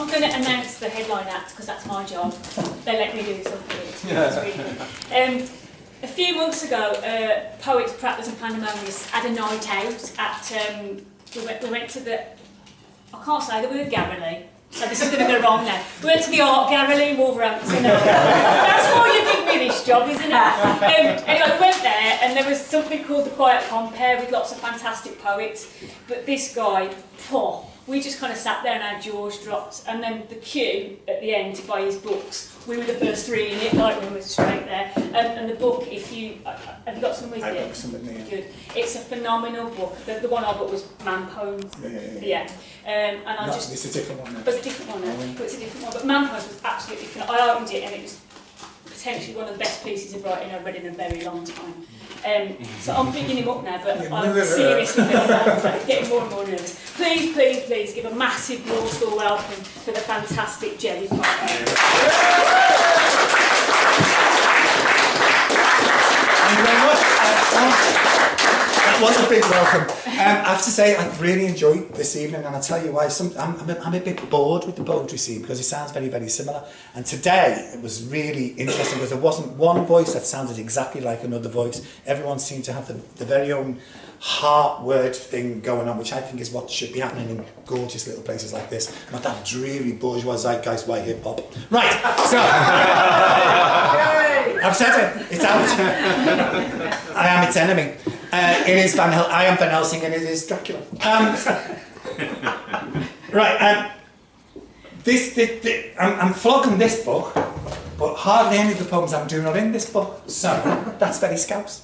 not going to announce the headline act because that's my job. They let me do something. It's really good. A few months ago, Poets, Prattlers and Pandemonius had a night out at, we went to the, I can't say that we were Gerry, so this is going to go wrong now. We went to the Art Gallery in Wolverhampton. That's why you give me this job, isn't it? Anyway, we went there and there was something called the Quiet Compare with lots of fantastic poets. But this guy, we just kind of sat there and our jaws dropped. And then the queue at the end to buy his books, we were the first three in it, like we were straight there. And the book, if you, have you got some with you? I've got some with me, yeah. Good. It's a phenomenal book. The one I bought was Man Poems. Yeah. And I no, just... It's a different one now. But it's a different one now. But it's a different one. But Man Poems was absolutely phenomenal. I opened it and it was potentially one of the best pieces of writing I've read in a very long time. So I'm picking him up now, but I'm seriously getting more and more nervous. Please, please, please give a massive wall school welcome to the fantastic Gerry. Thank you very much. That was a big welcome. I have to say, I've really enjoyed this evening, and I'll tell you why. I'm a bit bored with the poetry scene because it sounds very, very similar. And today, it was really interesting because there wasn't one voice that sounded exactly like another voice. Everyone seemed to have the very own heart word thing going on, which I think is what should be happening in gorgeous little places like this, not that dreary bourgeois zeitgeist white hip hop. Right, so I've said it, it's out. I am its enemy. It is I am Van Helsing and it is Dracula. Right, I'm flogging this book, but hardly any of the poems I'm doing are in this book, so that's very Scouse.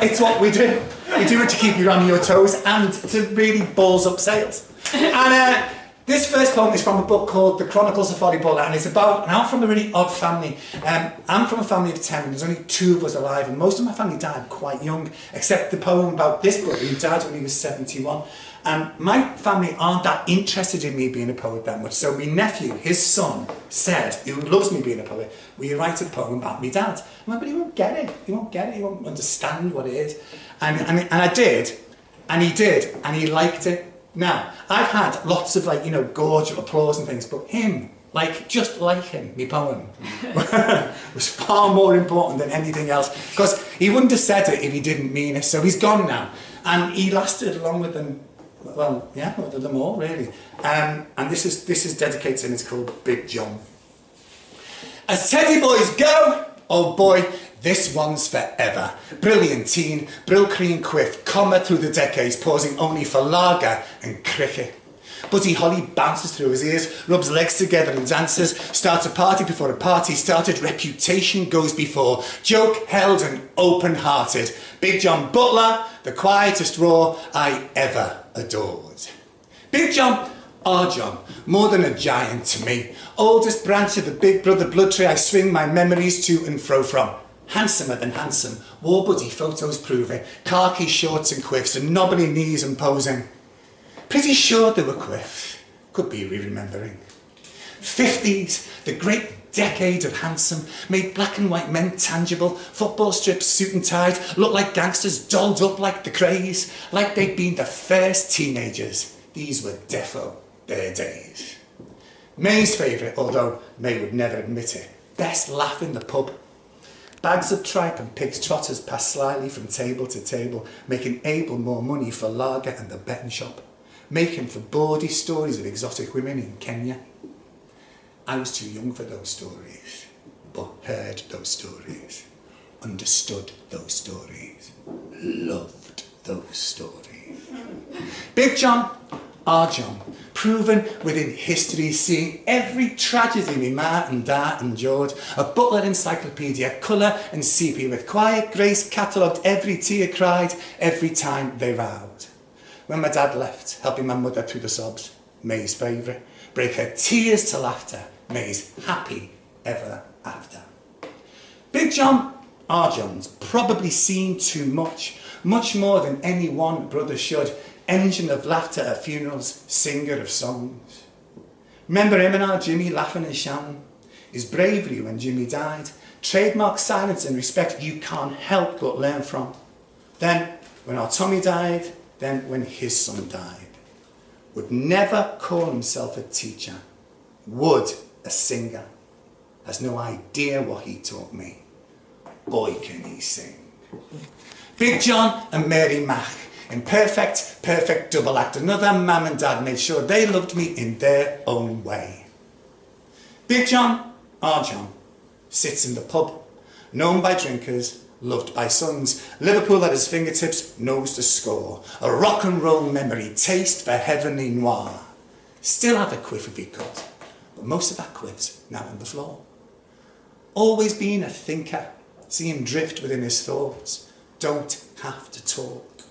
It's what we do. We do it to keep you on your toes and to really balls up sales. And this first poem is from a book called The Chronicles of Volleyball, and it's about, and I'm from a really odd family. I'm from a family of 10, and there's only 2 of us alive, and most of my family died quite young, except the poem about this brother who died when he was 71. And my family aren't that interested in me being a poet that much. So my nephew, his son, said, who loves me being a poet, will you write a poem about me dad? I'm like, but he won't get it. He won't get it. He won't understand what it is. And I did. And he did. And he liked it. Now, I've had lots of, like, you know, gorgeous applause and things, but him, like, just liking my poem was far more important than anything else. Because he wouldn't have said it if he didn't mean it. So he's gone now. And he lasted along with them. Well, yeah, them all really. And this is dedicated and it's called Big John. As Teddy boys go, oh boy, this one's forever. Brilliant teen, Brill-Cream quiff, comma through the decades, pausing only for lager and cricket. Buddy Holly bounces through his ears, rubs legs together and dances, starts a party before a party started, reputation goes before, joke held and open-hearted. Big John Butler, the quietest roar I ever adored. Big John, our John, more than a giant to me, oldest branch of the big brother blood tree I swing my memories to and fro from. Handsomer than handsome, war buddy photos proving, khaki shorts and quiffs and knobbly knees and posing. Pretty sure they were quiffs, could be re-remembering. 50s, the great decade of handsome, made black and white men tangible, football strips, suit and tied, looked like gangsters, dolled up like the craze, like they'd been the first teenagers. These were defo their days. May's favourite, although May would never admit it, best laugh in the pub. Bags of tripe and pig's trotters passed slyly from table to table, making Abel more money for lager and the betting shop, making for bawdy stories of exotic women in Kenya. I was too young for those stories, but heard those stories, understood those stories, loved those stories. Big John, our John, proven within history, seeing every tragedy me ma and da endured, a Butler encyclopedia, colour and sepia, with quiet grace catalogued every tear cried, every time they vowed. When my dad left, helping my mother through the sobs, May's favourite, break her tears to laughter, May's happy ever after. Big John, our John's probably seen too much, much more than any one brother should, engine of laughter at funerals, singer of songs. Remember him and our Jimmy laughing and shouting, his bravery when Jimmy died, trademark silence and respect you can't help but learn from. Then, when our Tommy died, then when his son died. would never call himself a teacher, would a singer, has no idea what he taught me. Boy, can he sing. Big John and Mary Mac, in perfect double act. Another mum and dad made sure they loved me in their own way. Big John, our John, sits in the pub, known by drinkers, loved by sons. Liverpool at his fingertips, knows the score. A rock and roll memory, taste for heavenly noir. Still have a quiff if he could, but most of that quiff's now on the floor. Always been a thinker, see him drift within his thoughts, don't have to talk.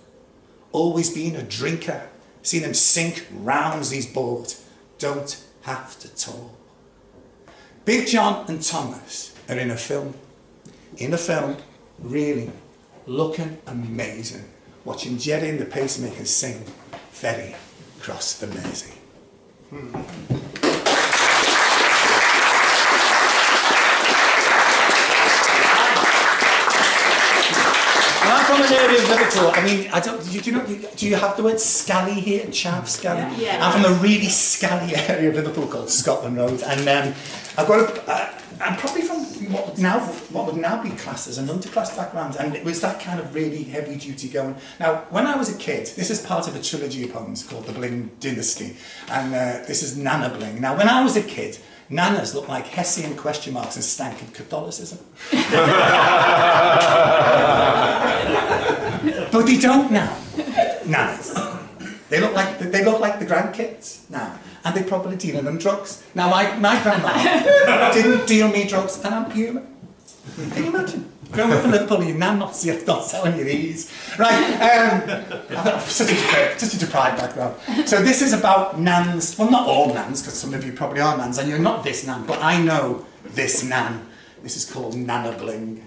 Always been a drinker, seen him sink rounds he's bought, don't have to talk. Big John and Thomas are in a film. In a film, really, looking amazing. Watching Gerry and the pacemakers sing Ferry Cross the Mersey. Well, I'm from an area of Liverpool. I mean, do you have the word scally here? Chav, scally? Yeah. I'm from a really scally area of Liverpool called Scotland Road, and I'm probably from what would now be classed as an underclass background, and it was that kind of really heavy duty going. Now, when I was a kid, this is part of a trilogy of poems called The Bling Dynasty, and this is Nana Bling. Now, when I was a kid, nanas looked like hessian question marks and stank of Catholicism. But they don't now. Nanas. They look like the grandkids now, and they probably dealing them drugs. Now my grandma didn't deal me drugs, and I'm human. Can you imagine? Growing up in Liverpool, your nan not selling you these. Right, I've such a deprived background. So this is about nans, well not all nans, because some of you probably are nans, and you're not this nan, but I know this nan. This is called Nana Bling.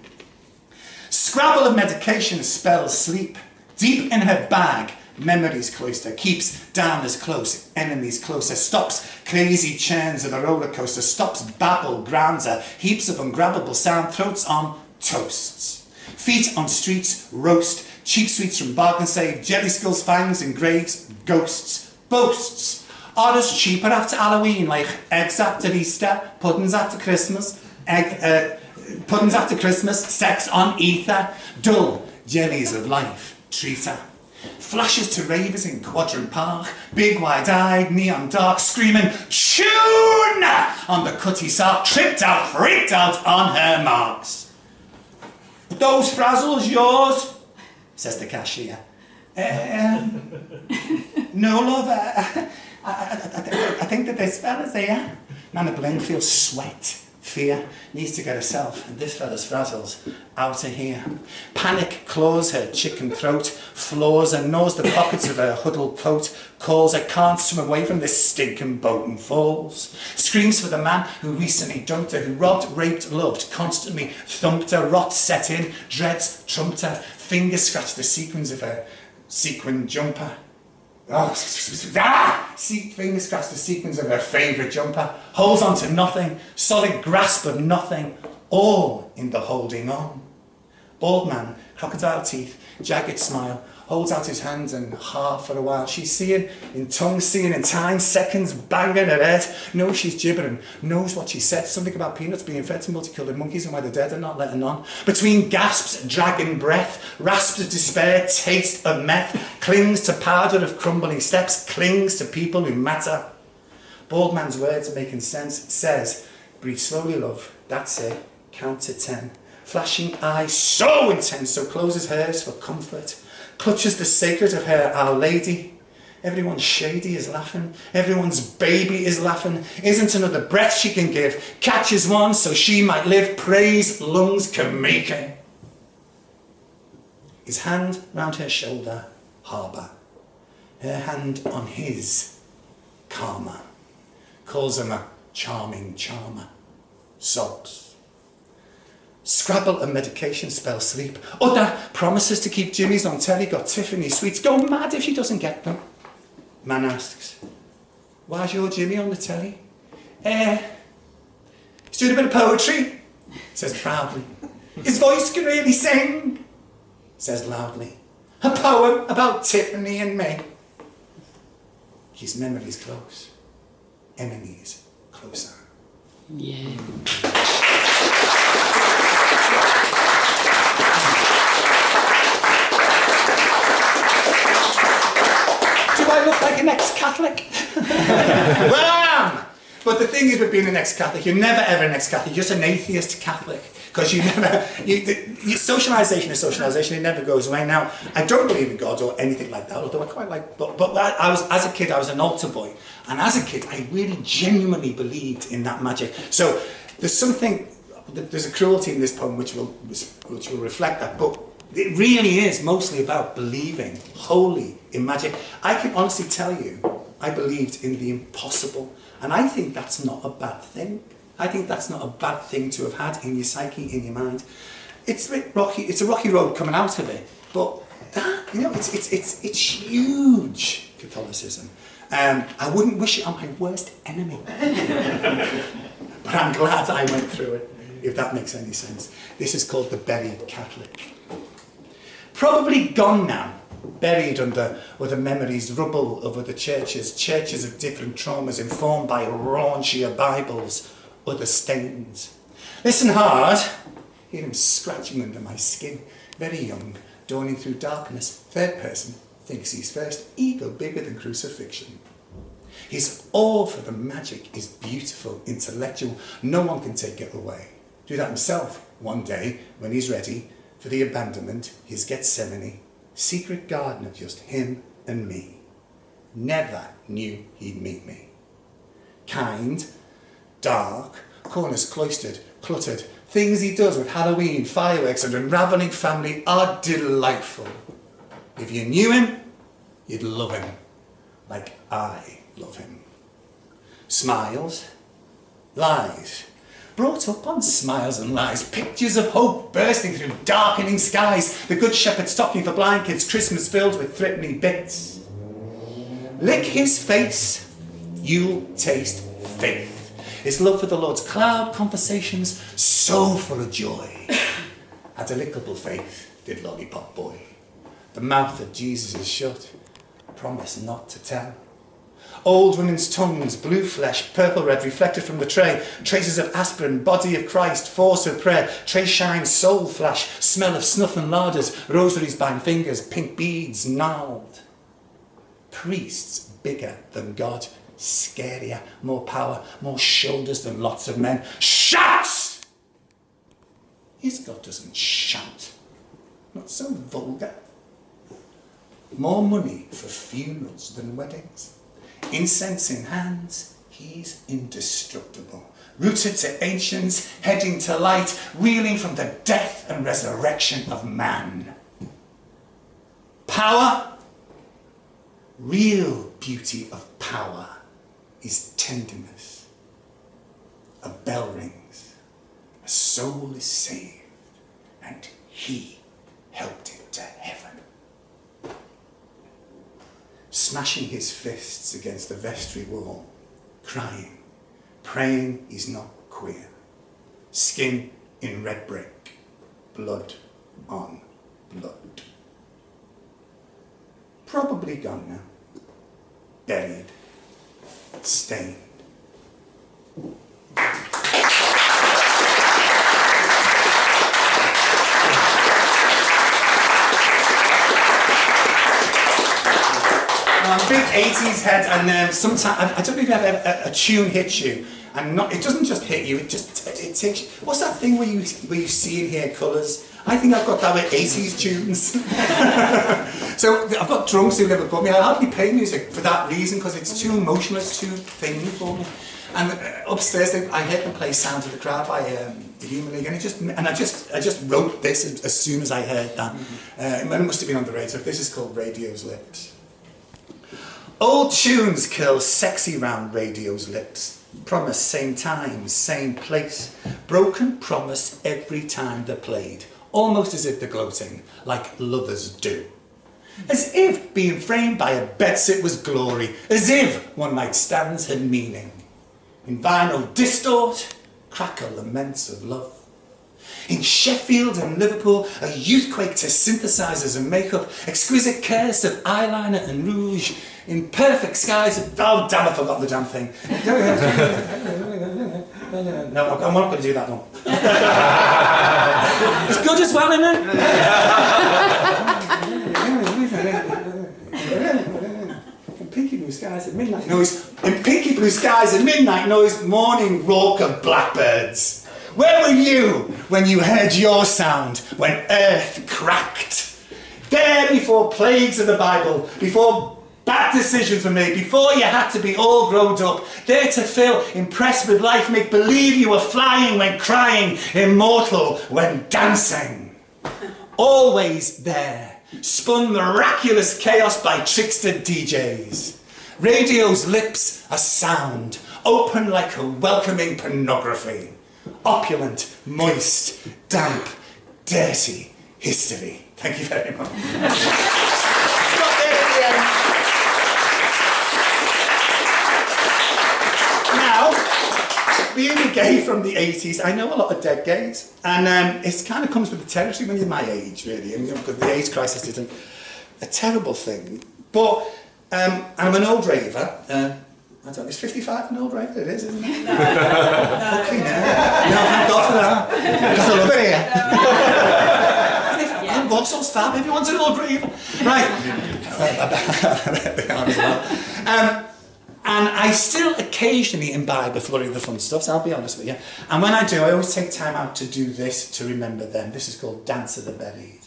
Scrabble of medication spells sleep. Deep in her bag, memories cloister, keeps down as close, enemies closer, stops crazy churns of a roller coaster, stops babble, grounds her, heaps of ungrabbable sound, throats on toasts. Feet on streets, roast, cheap sweets from bargain save, jelly skulls, fangs and graves, ghosts, boasts. Orders cheaper after Halloween, like eggs after Easter, puddings after Christmas, puddings after Christmas, sex on ether, dull jellies of life, treater. Flashes to ravers in Quadrant Park, big wide-eyed, neon dark, screaming tune on the cutty sark, tripped out, freaked out on her marks. Those frazzles yours? Says the cashier. No, love, I think that this fella's here. Nana Bling feels sweat. Fear needs to get herself and this fella's frazzles out of here. Panic claws her chicken throat, floors and gnaws the pockets of her huddled coat, calls her can't swim away from this stinking boat and falls. Screams for the man who recently dumped her, who robbed, raped, loved, constantly thumped her, rot set in, dreads trumped her, fingers scratched the sequins of her sequin jumper. Fingers scratch the sequins of her favourite jumper, holds on to nothing, solid grasp of nothing, all in the holding on. Bald man, crocodile teeth, jagged smile, holds out his hands and half for a while. She's seeing in tongues, seeing in time, seconds banging her head. Knows she's gibbering, knows what she said. Something about peanuts being fed to multicoloured monkeys and why the dead are not letting on. Between gasps, dragging breath, rasps of despair, taste of meth, clings to powder of crumbling steps, clings to people who matter. Bald man's words are making sense. Says, breathe slowly, love. That's it. Count to 10. Flashing eyes so intense, so closes hers for comfort. Clutches the sacred of her Our Lady. Everyone's shady is laughing. Everyone's baby is laughing. Isn't another breath she can give. Catches one so she might live. Praise lungs can make her. His hand round her shoulder, harbour. Her hand on his, calmer. Calls him a charming charmer. Sobs. Scrabble and medication spells sleep. Other promises to keep Jimmy's on telly, got Tiffany sweets. Go mad if she doesn't get them. Man asks, why's your Jimmy on the telly? He's doing a bit of poetry, says proudly. His voice can really sing, says loudly. A poem about Tiffany and me. his memory's close, enemies closer. Yeah. Do I look like an ex-Catholic? Well, I am! But the thing is with being an ex-Catholic, you're never ever an ex-Catholic, you're just an atheist Catholic. Because you never, socialisation is socialisation, it never goes away. Now, I don't believe in God or anything like that, although I quite like, but as a kid, I was an altar boy. And as a kid, I really genuinely believed in that magic. So there's a cruelty in this poem which will reflect that, but it really is mostly about believing wholly in magic. I can honestly tell you, I believed in the impossible. And I think that's not a bad thing. I think that's not a bad thing to have had in your psyche, in your mind. It's a bit rocky. It's a rocky road coming out of it, but that, you know, it's huge, Catholicism. I wouldn't wish it on my worst enemy, but I'm glad I went through it. If that makes any sense. This is called the Buried Catholic. Probably gone now. Buried under the memories, rubble of other churches of different traumas informed by raunchier Bibles, other stains. Listen hard, hear him scratching under my skin. Very young, dawning through darkness, third person, thinks he's first, ego bigger than crucifixion. His awe for the magic is beautiful, intellectual, no one can take it away. Do that himself one day when he's ready for the abandonment, his Gethsemane, secret garden of just him and me. Never knew he'd meet me. Kind, dark, corners cloistered, cluttered, things he does with Halloween, fireworks and unravelling family are delightful. If you knew him, you'd love him, like I love him. Smiles, lies, brought up on smiles and lies, pictures of hope bursting through darkening skies, the Good Shepherd stocking for blind kids, Christmas filled with threatening bits. Lick his face, you'll taste faith. His love for the Lord's cloud conversations, so full of joy. A delectable faith, did Lollipop Boy. The mouth of Jesus is shut, promise not to tell. Old women's tongues, blue flesh, purple red, reflected from the tray. Traces of aspirin, body of Christ, force of prayer. Tray shine, soul flash, smell of snuff and larders. Rosaries bind fingers, pink beads gnarled. Priests bigger than God, scarier, more power, more shoulders than lots of men. Shouts! His God doesn't shout. Not so vulgar. More money for funerals than weddings. Incense in hands, he's indestructible. Rooted to ancients, heading to light, wheeling from the death and resurrection of man. Power, real beauty of power, is tenderness. A bell rings, a soul is saved, and he helped it to heaven. Smashing his fists against the vestry wall, crying, praying he's not queer. Skin in red brick, blood on blood. Probably gone now, buried, stained. I'm a big 80s head, and sometimes I don't know if you have a tune hits you, and it doesn't just hit you, it takes you. What's that thing where you see and hear colours? I think I've got that with 80s tunes. So I've got drunks who live above me. I hardly play music for that reason, because it's too emotional, it's too thing for me. And upstairs, I heard them play "Sound of the Crowd" by the Human League, and I just wrote this as soon as I heard that. It must have been on the radio. This is called "Radio's Lips." Old tunes curl sexy round radio's lips. Promise same time, same place. Broken promise every time they're played. Almost as if they're gloating, like lovers do. As if being framed by a bedsit was glory. As if one night stands had meaning. In vinyl distort, crackle laments of love. In Sheffield and Liverpool, a youthquake to synthesizers and makeup, exquisite curse of eyeliner and rouge. in perfect skies. Oh, damn, I forgot the damn thing. No, I'm not going to do that one. It's good as well, isn't it? In pinky blue skies at midnight noise. In pinky blue skies at midnight noise, morning roar of blackbirds. Where were you when you heard your sound, when earth cracked? There before plagues of the Bible, before bad decisions were made, before you had to be all grown up, there to feel impressed with life, make believe you were flying when crying, immortal when dancing. Always there, spun miraculous chaos by trickster DJs. Radio's lips a sound, open like a welcoming pornography. Opulent, moist, damp, dirty history. Thank you very much. Got there at the end. Now, being a gay from the 80s, I know a lot of dead gays, and it kind of comes with the territory when you're my age, really, and because the AIDS crisis did a terrible thing. But I'm an old raver. I don't know, is 55 an old raver? It is, isn't it? No. Fucking hell. No, thank God for that. Because I love it here. Yeah. Vauxhall's fab, everyone's an old raver. Right. And I still occasionally imbibe a flurry of the fun stuff, so I'll be honest with you. And when I do, I always take time out to do this to remember them. This is called Dance of the Buried.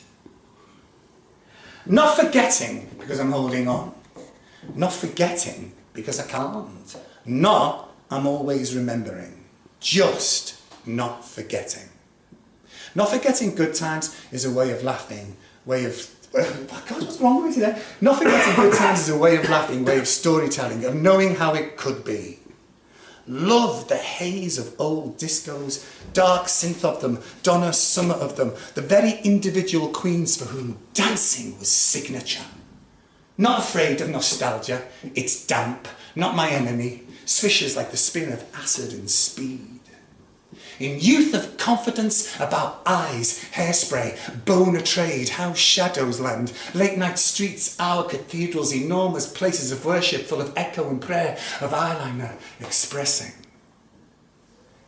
Not forgetting, because I'm holding on. Not forgetting, because I can't. Not, I'm always remembering. Just not forgetting. Not forgetting good times is a way of laughing, way of... God, what's wrong with me today? Not forgetting good times is a way of laughing, way of storytelling, of knowing how it could be. Love the haze of old discos, dark synth of them, Donna Summer of them, the very individual queens for whom dancing was signature. Not afraid of nostalgia, it's damp, not my enemy, swishes like the spin of acid and speed. In youth of confidence about eyes, hairspray, bone a trade, how shadows land, late night streets, our cathedrals, enormous places of worship full of echo and prayer, of eyeliner expressing.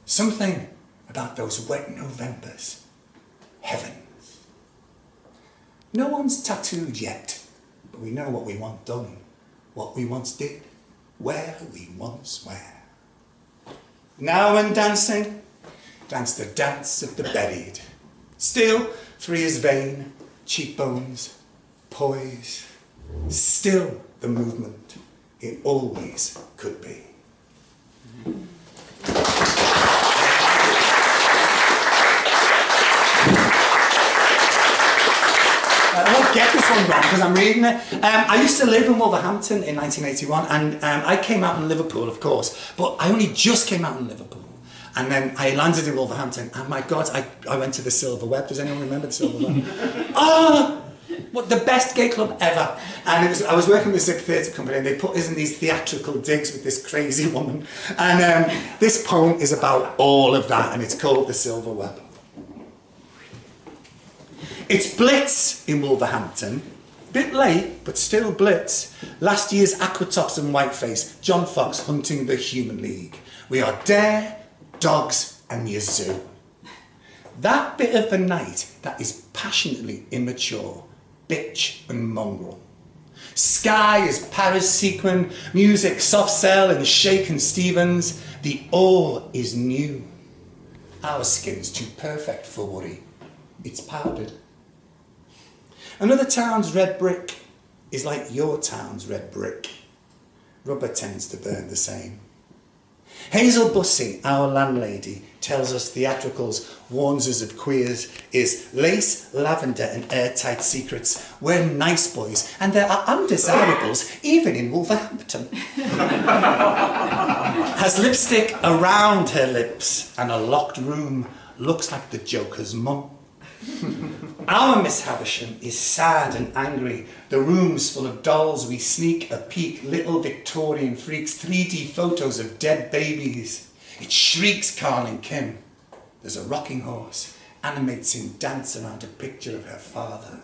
Something about those wet Novembers, heavens. No one's tattooed yet, but we know what we want done, what we once did, where we once were. Now when dancing, dance the dance of the buried. Still, 3 is vain, cheekbones, poise. Still the movement it always could be. I won't get this one wrong because I'm reading it. I used to live in Wolverhampton in 1981 and I came out in Liverpool, of course, but I only just came out in Liverpool. And then I landed in Wolverhampton, and my God, I went to the Silver Web. Does anyone remember the Silver Web? Oh, what the best gay club ever. And I was working with this theatre company, and they put us in these theatrical digs with this crazy woman. And this poem is about all of that, and it's called The Silver Web. It's Blitz in Wolverhampton. Bit late, but still Blitz. Last year's Aquatops and Whiteface, John Fox hunting the Human League. We are Dare, Dogs and Yazoo. That bit of the night that is passionately immature, bitch and mongrel. Sky is Paris sequin, music soft cell and shaken Stevens. The ore is new. Our skin's too perfect for worry. It's powdered. Another town's red brick is like your town's red brick. Rubber tends to burn the same. Hazel Bussey, our landlady, tells us theatricals, warns us of queers, is lace, lavender and airtight secrets. We're nice boys and there are undesirables even in Wolverhampton. Has lipstick around her lips and a locked room, looks like the Joker's mum. Our Miss Haversham is sad and angry. The room's full of dolls. We sneak a peek, little Victorian freaks, 3D photos of dead babies. It shrieks Carl and Kim. There's a rocking horse, animates in dance around a picture of her father.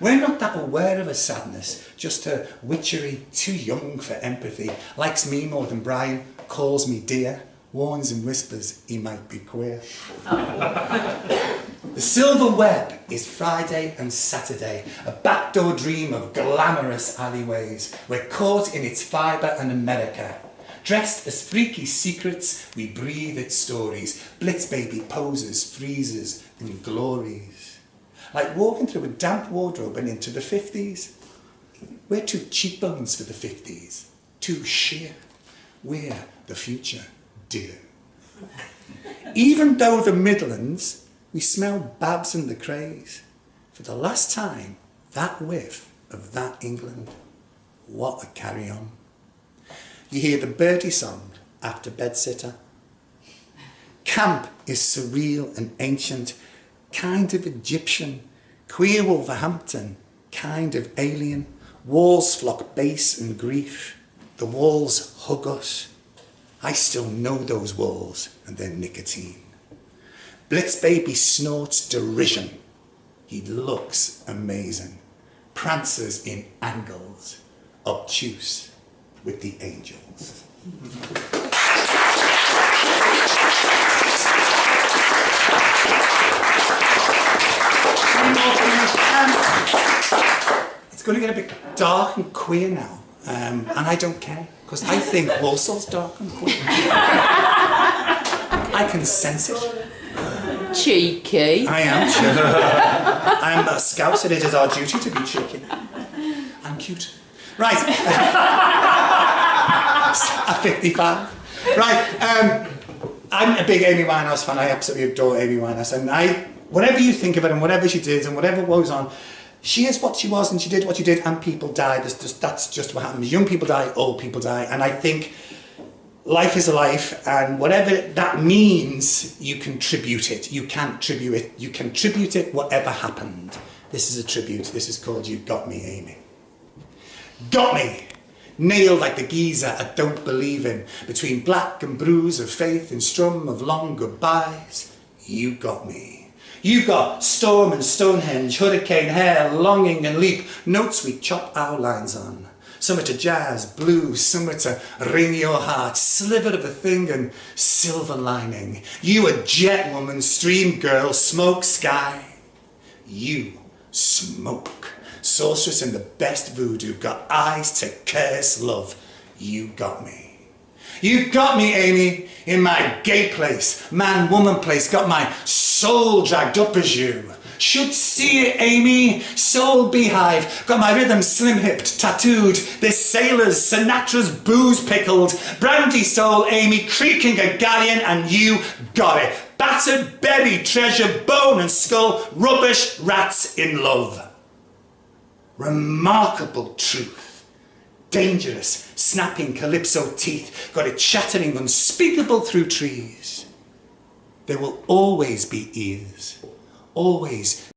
We're not that aware of her sadness, just her witchery, too young for empathy, likes me more than Brian, calls me dear, warns and whispers he might be queer. The silver web is Friday and Saturday, a backdoor dream of glamorous alleyways. We're caught in its fibre and America. Dressed as freaky secrets, we breathe its stories. Blitz baby poses, freezes and glories. Like walking through a damp wardrobe and into the 50s. We're too cheekbones for the 50s, too sheer. We're the future, dear. Even though the Midlands, we smell Babs and the Craze. For the last time, that whiff of that England. What a carry-on. You hear the birdie song after bedsitter. Camp is surreal and ancient, kind of Egyptian. Queer Wolverhampton, kind of alien. Walls flock bass and grief. The walls hug us. I still know those walls and their nicotine. Blitz baby snorts derision. He looks amazing. Prancers in angles, obtuse with the angels. It's going to get a bit dark and queer now, and I don't care, because I think Walsall's dark and queer. I can sense it. Cheeky. I am cheeky. I am a Scouse, and it is our duty to be cheeky. I'm cute. Right. At 55. Right. I'm a big Amy Winehouse fan. I absolutely adore Amy Winehouse. And whatever you think of her and whatever she did and whatever goes on, she is what she was and she did what she did and people died. That's just what happens. Young people die, old people die. And I think life is a life, and whatever that means, you contribute it. You can't tribute it. You can tribute it whatever happened. This is a tribute. This is called You Got Me, Amy. Got me! Nailed like the geezer I don't believe in. Between black and bruise of faith and strum of long goodbyes. You got me. You got storm and Stonehenge, hurricane hair, longing and leap. Notes we chop our lines on. Somewhere to jazz, blues, somewhere to ring your heart. Sliver of a thing and silver lining. You a jet woman, stream girl, smoke sky. You smoke. Sorceress in the best voodoo, got eyes to curse love. You got me. You got me, Amy, in my gay place, man-woman place, got my soul dragged up as you. Should see it, Amy, soul beehive, got my rhythm slim-hipped, tattooed, this sailor's, Sinatra's booze pickled, brandy soul, Amy, creaking a galleon, and you got it. Battered berry, treasure, bone and skull, rubbish, rats in love. Remarkable truth, dangerous, snapping calypso teeth, got it chattering unspeakable through trees. There will always be ears, always